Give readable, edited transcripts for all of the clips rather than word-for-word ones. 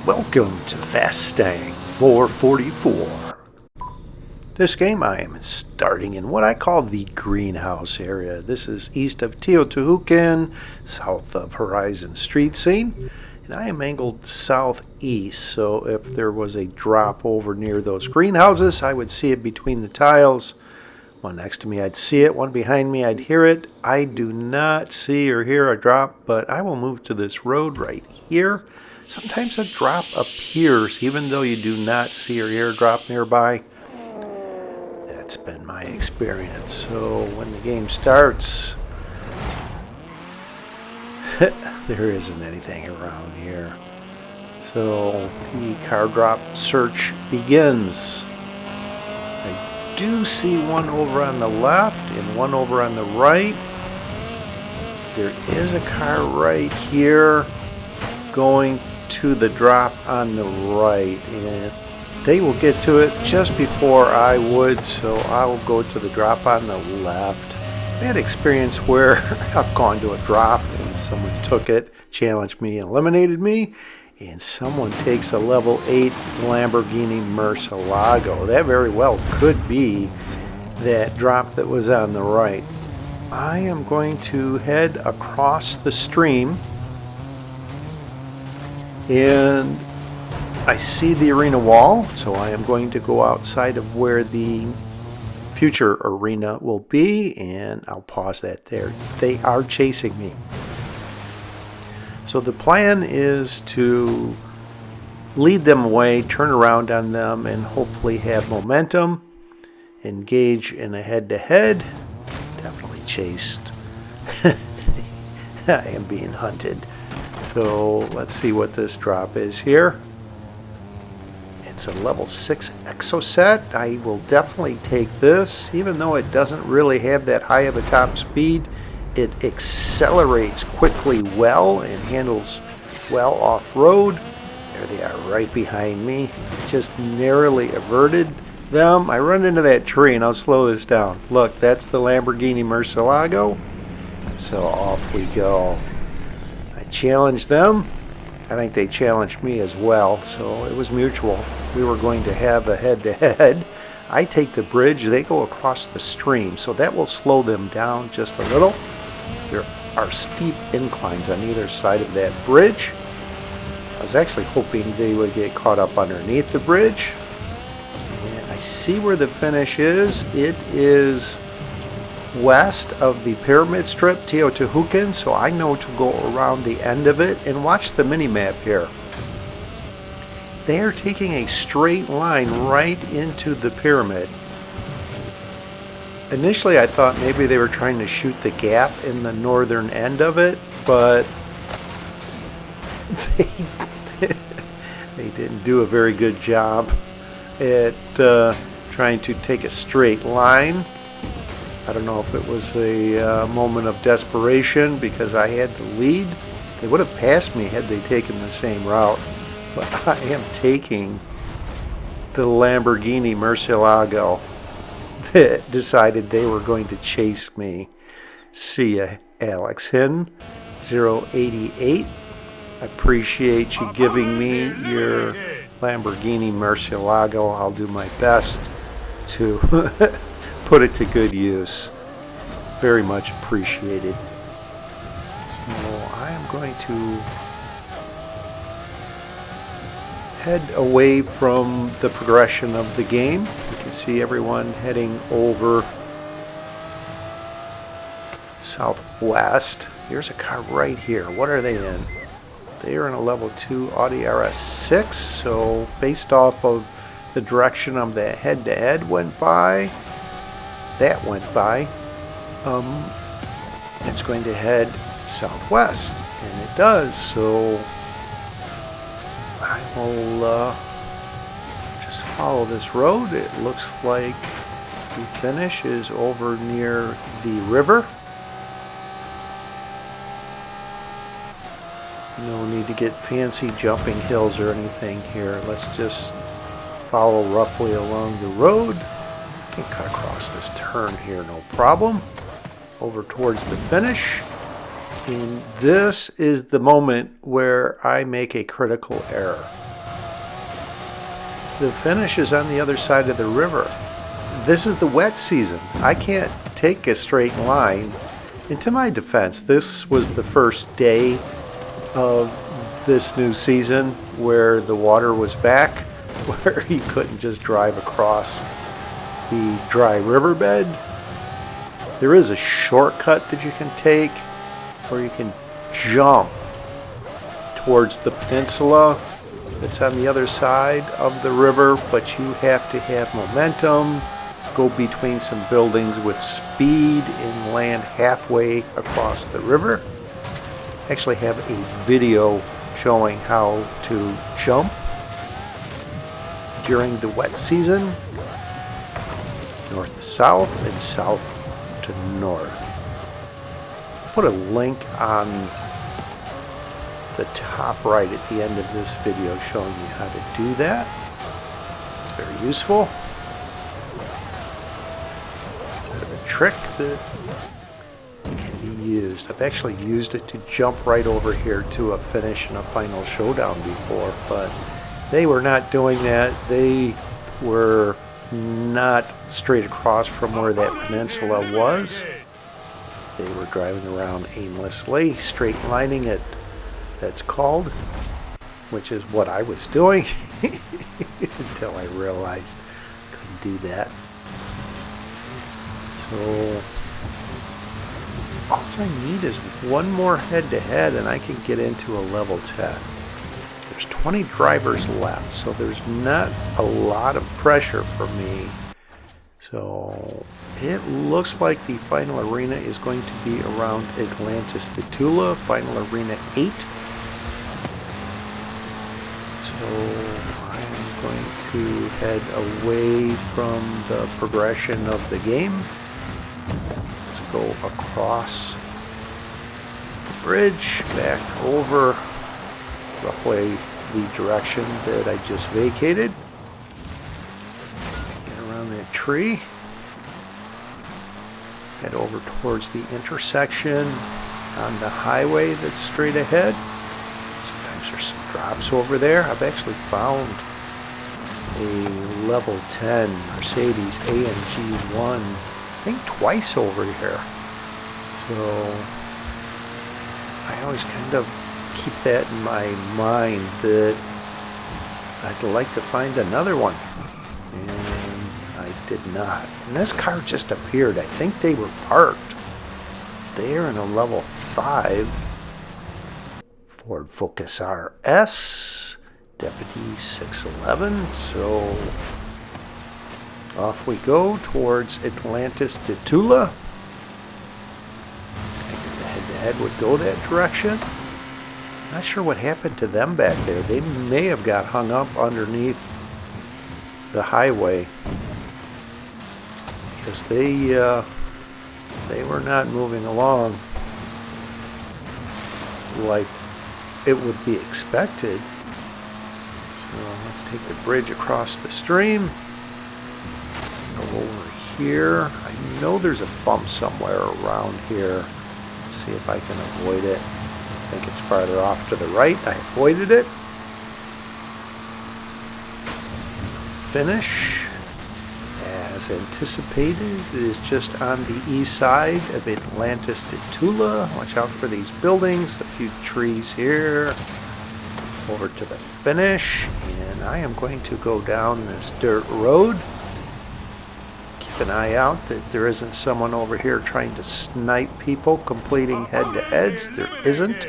Welcome to Fastang 444. This game I am starting in what I call the greenhouse area. This is east of Teotihuacan, south of Horizon Street Scene, and I am angled southeast, so if there was a drop over near those greenhouses, I would see it between the tiles. One next to me, I'd see it. One behind me, I'd hear it. I do not see or hear a drop, but I will move to this road right here. Sometimes a drop appears, even though you do not see or hear a drop nearby. That's been my experience. So when the game starts, there isn't anything around here. So the car drop search begins. I do see one over on the left and one over on the right. There is a car right here going to the drop on the right, and they will get to it just before I would, so I will go to the drop on the left. I had experience where I've gone to a drop and someone took it, challenged me, eliminated me, and someone takes a level 8 Lamborghini Murcielago. That very well could be that drop that was on the right. I am going to head across the stream, and I see the arena wall, so I am going to go outside of where the future arena will be, and I'll pause that there. They are chasing me. So the plan is to lead them away, turn around on them, and hopefully have momentum, engage in a head-to-head. Definitely chased. I am being hunted. So let's see what this drop is here. It's a level 6 exoset. I will definitely take this. Even though it doesn't really have that high of a top speed, it accelerates quickly well and handles well off-road. There they are right behind me. Just narrowly averted them. I run into that tree, and I'll slow this down. Look, that's the Lamborghini Murcielago. So off we go. I challenged them. I think they challenged me as well, so it was mutual. We were going to have a head-to-head. I take the bridge, they go across the stream, so that will slow them down just a little. There are steep inclines on either side of that bridge. I was actually hoping they would get caught up underneath the bridge. And I see where the finish is. It is west of the pyramid strip, Teotihuacan, so I know to go around the end of it. And watch the mini-map here. They are taking a straight line right into the pyramid. Initially I thought maybe they were trying to shoot the gap in the northern end of it, but they didn't do a very good job at trying to take a straight line. I don't know if it was a moment of desperation because I had the lead. They would have passed me had they taken the same route. But I am taking the Lamborghini Murcielago that decided they were going to chase me. See ya, Alex Hinton, 088. I appreciate you giving me your Lamborghini Murcielago. I'll do my best to put it to good use. Very much appreciated. So I am going to head away from the progression of the game. You can see everyone heading over southwest. Here's a car right here. What are they in? They are in a level 2 Audi RS6, so based off of the direction of that head-to-head went by, it's going to head southwest, and it does. So I will just follow this road. It looks like the finish is over near the river. No need to get fancy jumping hills or anything here. Let's just follow roughly along the road. Can cut across this turn here, no problem. Over towards the finish. And this is the moment where I make a critical error. The finish is on the other side of the river. This is the wet season. I can't take a straight line. And to my defense, this was the first day of this new season where the water was back, where you couldn't just drive across the dry riverbed. There is a shortcut that you can take where you can jump towards the peninsula that's on the other side of the river, but you have to have momentum, go between some buildings with speed, and land halfway across the river. I actually have a video showing how to jump during the wet season, north to south and south to north. Put a link on the top right at the end of this video showing you how to do that. It's very useful. Bit of a trick that can be used. I've actually used it to jump right over here to a finish in a final showdown before, but they were not doing that. They were not straight across from where that peninsula was. They were driving around aimlessly, straight lining it, that's called, which is what I was doing until I realized I couldn't do that. So all I need is one more head-to-head and I can get into a level 10. There's 20 drivers left, so there's not a lot of pressure for me. So it looks like the final arena is going to be around Atlantis de Tula, final arena 8. So I'm going to head away from the progression of the game. Let's go across the bridge, back over roughly the direction that I just vacated. Get around that tree. Head over towards the intersection on the highway that's straight ahead. Sometimes there's some drops over there. I've actually found a level 10 Mercedes AMG 1, I think twice over here. So I always kind of keep that in my mind that I'd like to find another one. And I did not. And this car just appeared. I think they were parked. They're in a level 5 Ford Focus RS Deputy 611. So off we go towards Atlantis de Tula. I think the head-to-head would go that direction. Not sure what happened to them back there. They may have got hung up underneath the highway because they were not moving along like it would be expected. So let's take the bridge across the stream. Go over here. I know there's a bump somewhere around here. Let's see if I can avoid it. I think it's farther off to the right. I avoided it. Finish, as anticipated, it is just on the east side of Atlantis de Tula. Watch out for these buildings, a few trees here. Over to the finish, and I am going to go down this dirt road. Keep an eye out that there isn't someone over here trying to snipe people completing head-to-heads. There isn't.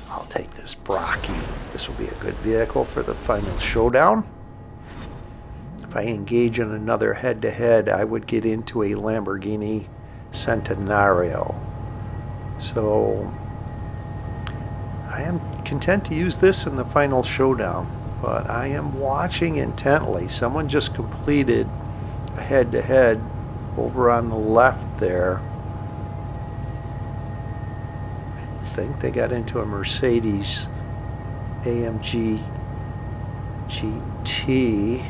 I'll take this Brocky. This will be a good vehicle for the final showdown. If I engage in another head-to-head, I would get into a Lamborghini Centenario. So I am content to use this in the final showdown, but I am watching intently. Someone just completed a head-to-head over on the left there. I think they got into a Mercedes AMG GT.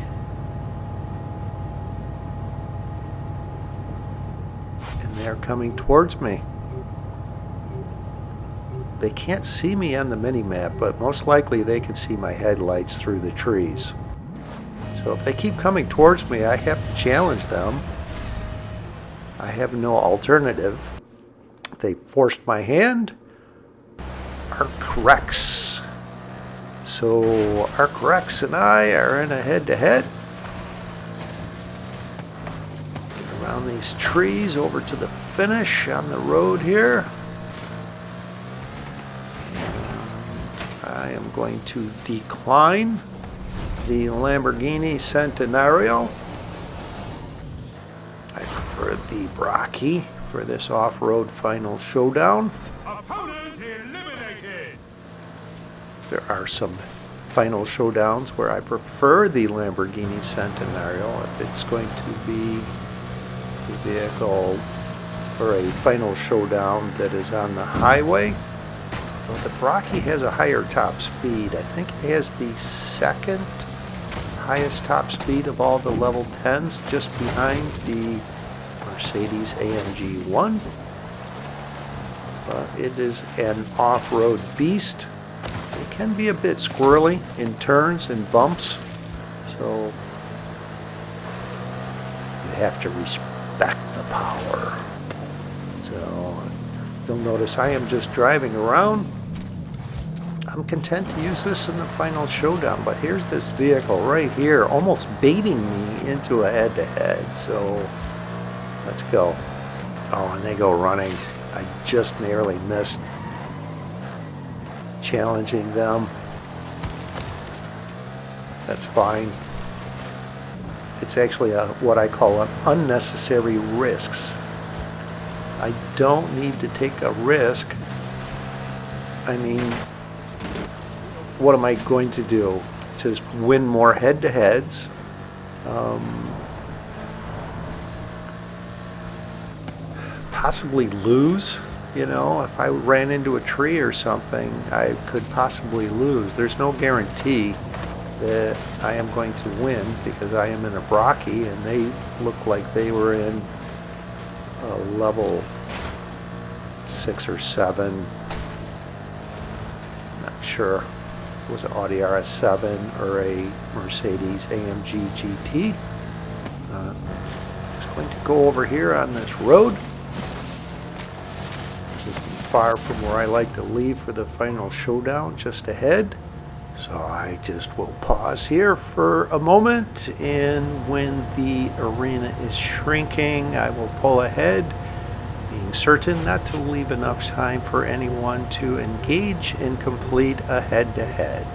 And they're coming towards me. They can't see me on the mini-map, but most likely they can see my headlights through the trees. So if they keep coming towards me, I have to challenge them. I have no alternative. They forced my hand. Arc Rex. So Arc Rex and I are in a head-to-head. Get around these trees over to the finish on the road here. And I am going to decline the Lamborghini Centenario. I prefer the Brocky for this off-road final showdown. Opponent eliminated. There are some final showdowns where I prefer the Lamborghini Centenario if it's going to be a vehicle or a final showdown that is on the highway. Well, the Brocky has a higher top speed. I think it has the second highest top speed of all the level 10s, just behind the Mercedes AMG 1. But it is an off-road beast. It can be a bit squirrely in turns and bumps, so you have to respect the power. So you'll notice I am just driving around. I'm content to use this in the final showdown, but here's this vehicle right here almost baiting me into a head-to-head, so let's go. Oh, and they go running. I just narrowly missed challenging them. That's fine. It's actually what I call an unnecessary risks. I don't need to take a risk. I mean, what am I going to do? Just win more head-to-heads. Possibly lose. You know, if I ran into a tree or something, I could possibly lose. There's no guarantee that I am going to win because I am in a Brocky and they look like they were in a level 6 or 7. Not sure. Was it Audi RS7 or a Mercedes AMG GT? Just going to go over here on this road. This isn't far from where I like to leave for the final showdown, just ahead. So I just will pause here for a moment, and when the arena is shrinking, I will pull ahead, being certain not to leave enough time for anyone to engage and complete a head-to-head.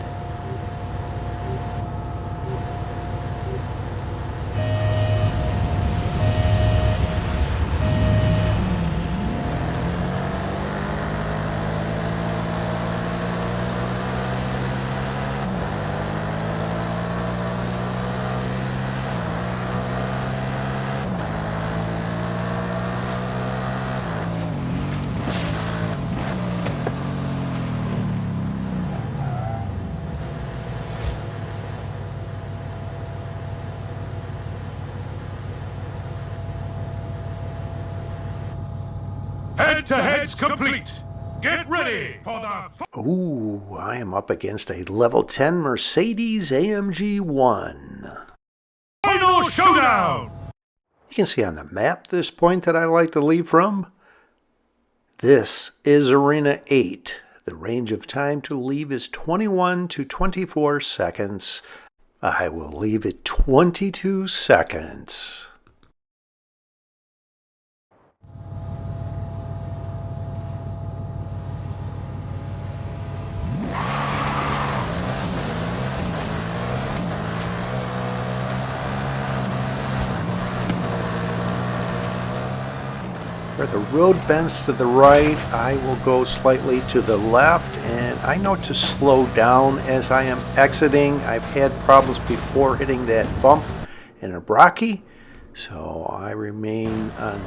Head-to-head's complete. Get ready for the... Ooh, I am up against a level 10 Mercedes AMG 1. Final showdown! You can see on the map this point that I like to leave from. This is Arena 8. The range of time to leave is 21 to 24 seconds. I will leave it 22 seconds. Where the road bends to the right, I will go slightly to the left, and I know to slow down as I am exiting. I've had problems before hitting that bump in a Brocky, so I remain on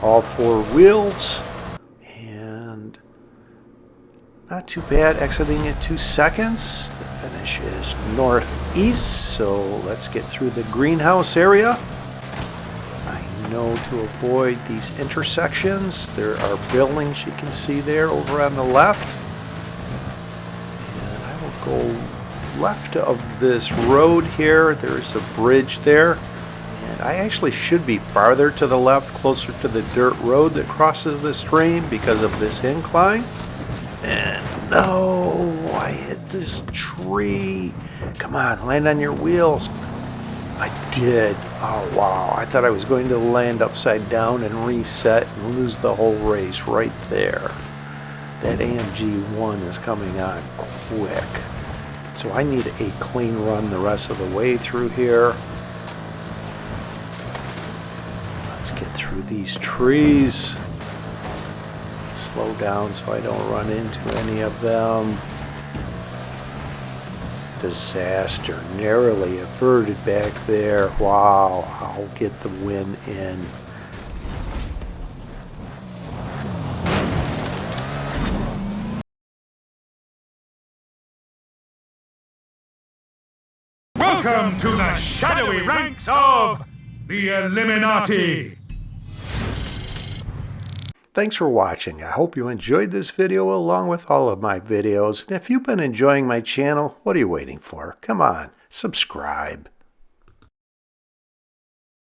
all four wheels, and not too bad exiting at 2 seconds. The finish is northeast, so let's get through the greenhouse area. Know to avoid these intersections. There are buildings you can see there over on the left, and I will go left of this road here, there's a bridge there. And I actually should be farther to the left, closer to the dirt road that crosses the stream because of this incline. And no, I hit this tree. Come on, land on your wheels. I did. Oh, wow. I thought I was going to land upside down and reset and lose the whole race right there. That AMG 1 is coming on quick. So I need a clean run the rest of the way through here. Let's get through these trees. Slow down so I don't run into any of them. Disaster, narrowly averted back there. Wow, I'll get the win in. Welcome to the shadowy ranks of the Illuminati. Thanks for watching. I hope you enjoyed this video along with all of my videos. And if you've been enjoying my channel, what are you waiting for? Come on, subscribe.